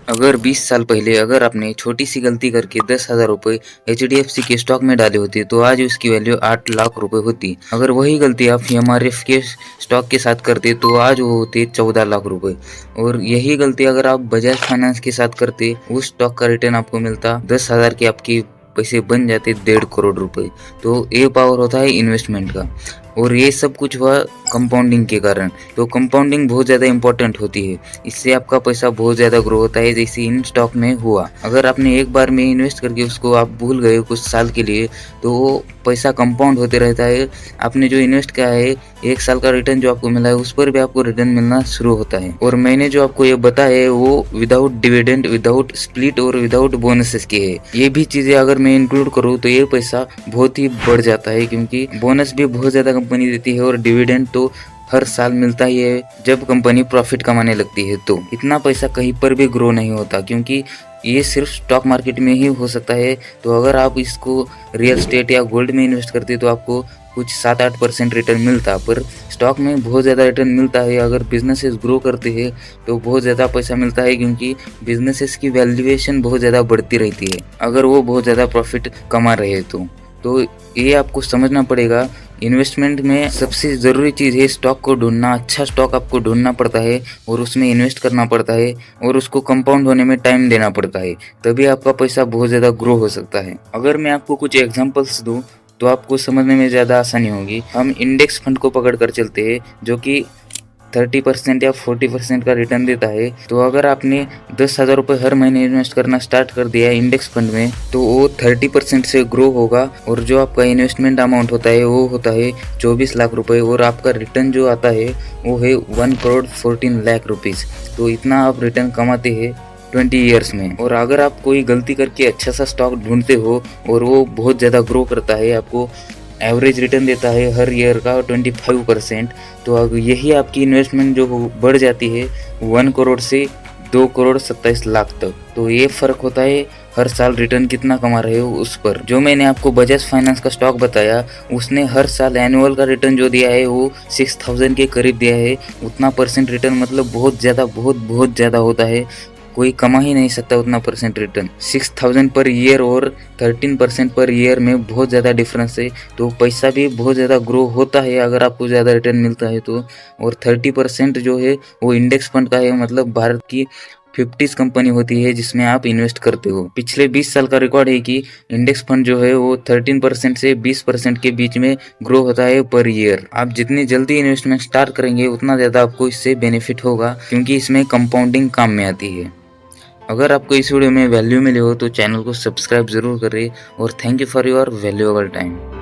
अगर 20 साल पहले अगर आपने छोटी सी गलती करके 10,000 रुपए HDFC के स्टॉक में डाले होते तो आज उसकी वैल्यू 8 लाख रुपए होती। अगर वही गलती आप MRF के स्टॉक के साथ करते तो आज वो होते 14 लाख रुपए। और यही गलती अगर आप बजाज फाइनेंस के साथ करते, उस स्टॉक का रिटर्न आपको मिलता 10,000 के, आपके पैसे बन जाते 1.5 करोड़ रुपए। तो ये पावर होता है इन्वेस्टमेंट का। और ये सब कुछ हुआ कंपाउंडिंग के कारण। तो कंपाउंडिंग बहुत ज़्यादा इंपॉर्टेंट होती है, इससे आपका पैसा बहुत ज़्यादा ग्रो होता है, जैसे इन स्टॉक में हुआ। अगर आपने एक बार में इन्वेस्ट करके उसको आप भूल गए कुछ साल के लिए, तो वो पैसा कंपाउंड होते रहता है। आपने जो इन्वेस्ट किया है, 1 साल का रिटर्न जो आपको मिला है उस पर भी आपको रिटर्न मिलना शुरू होता है। और मैंने जो आपको ये बताया है वो विदाउट डिविडेंड, विदाउट स्प्लिट और विदाउट बोनसेस के है। ये भी चीज़ें अगर मैं इंक्लूड करूँ तो ये पैसा बहुत ही बढ़ जाता है, क्योंकि बोनस भी बहुत ज़्यादा कंपनी देती है और डिविडेंड तो हर साल मिलता ही है जब कंपनी प्रॉफिट कमाने लगती है। तो इतना पैसा कहीं पर भी ग्रो नहीं होता, क्योंकि ये सिर्फ स्टॉक मार्केट में ही हो सकता है। तो अगर आप इसको रियल एस्टेट या गोल्ड में इन्वेस्ट करते तो आपको कुछ 7-8% रिटर्न मिलता, पर स्टॉक में बहुत ज़्यादा रिटर्न मिलता है। अगर बिजनेसेस ग्रो करते हैं तो बहुत ज़्यादा पैसा मिलता है, क्योंकि बिजनेसेस की वैल्यूएशन बहुत ज़्यादा बढ़ती रहती है अगर वो बहुत ज़्यादा प्रॉफिट कमा रहे तो ये आपको समझना पड़ेगा। इन्वेस्टमेंट में सबसे ज़रूरी चीज़ है स्टॉक को ढूंढना। अच्छा स्टॉक आपको ढूंढना पड़ता है और उसमें इन्वेस्ट करना पड़ता है और उसको कंपाउंड होने में टाइम देना पड़ता है, तभी आपका पैसा बहुत ज़्यादा ग्रो हो सकता है। अगर मैं आपको कुछ एग्जांपल्स दूं तो आपको समझने में ज़्यादा आसानी होगी। हम इंडेक्स फंड को पकड़ कर चलते हैं, जो कि 30% या 40% का रिटर्न देता है। तो अगर आपने 10,000 रुपये हर महीने इन्वेस्ट करना स्टार्ट कर दिया है इंडेक्स फंड में, तो वो 30% से ग्रो होगा और जो आपका इन्वेस्टमेंट अमाउंट होता है वो होता है 24 लाख रुपए, और आपका रिटर्न जो आता है वो है 1 करोड़ 14 लाख रुपीज़। तो इतना आप रिटर्न कमाते हैं 20 ईयर्स में। और अगर आप कोई गलती करके अच्छा सा स्टॉक ढूंढते हो और वो बहुत ज़्यादा ग्रो करता है, आपको एवरेज रिटर्न देता है हर ईयर का 25%, तो अब यही आपकी इन्वेस्टमेंट जो बढ़ जाती है 1 करोड़ से 2 करोड़ 27 लाख तक। तो ये फ़र्क होता है हर साल रिटर्न कितना कमा रहे हो उस पर। जो मैंने आपको बजाज फाइनेंस का स्टॉक बताया, उसने हर साल एनुअल का रिटर्न जो दिया है वो 6000 के करीब दिया है। उतना परसेंट रिटर्न मतलब बहुत ज़्यादा, बहुत ज़्यादा होता है। कोई कमा ही नहीं सकता उतना परसेंट रिटर्न। 6000 पर ईयर और 13% पर ईयर में बहुत ज़्यादा डिफरेंस है। तो पैसा भी बहुत ज़्यादा ग्रो होता है अगर आपको ज़्यादा रिटर्न मिलता है तो। और 30% जो है वो इंडेक्स फंड का है, मतलब भारत की 50 कंपनी होती है जिसमें आप इन्वेस्ट करते हो। पिछले 20 साल का रिकॉर्ड है कि इंडेक्स फंड जो है वो 13% से 20% के बीच में ग्रो होता है पर ईयर। आप जितनी जल्दी इन्वेस्टमेंट स्टार्ट करेंगे उतना ज़्यादा आपको इससे बेनिफिट होगा, क्योंकि इसमें कंपाउंडिंग काम में आती है। अगर आपको इस वीडियो में वैल्यू मिली हो तो चैनल को सब्सक्राइब ज़रूर करें, और thank you for your valuable time.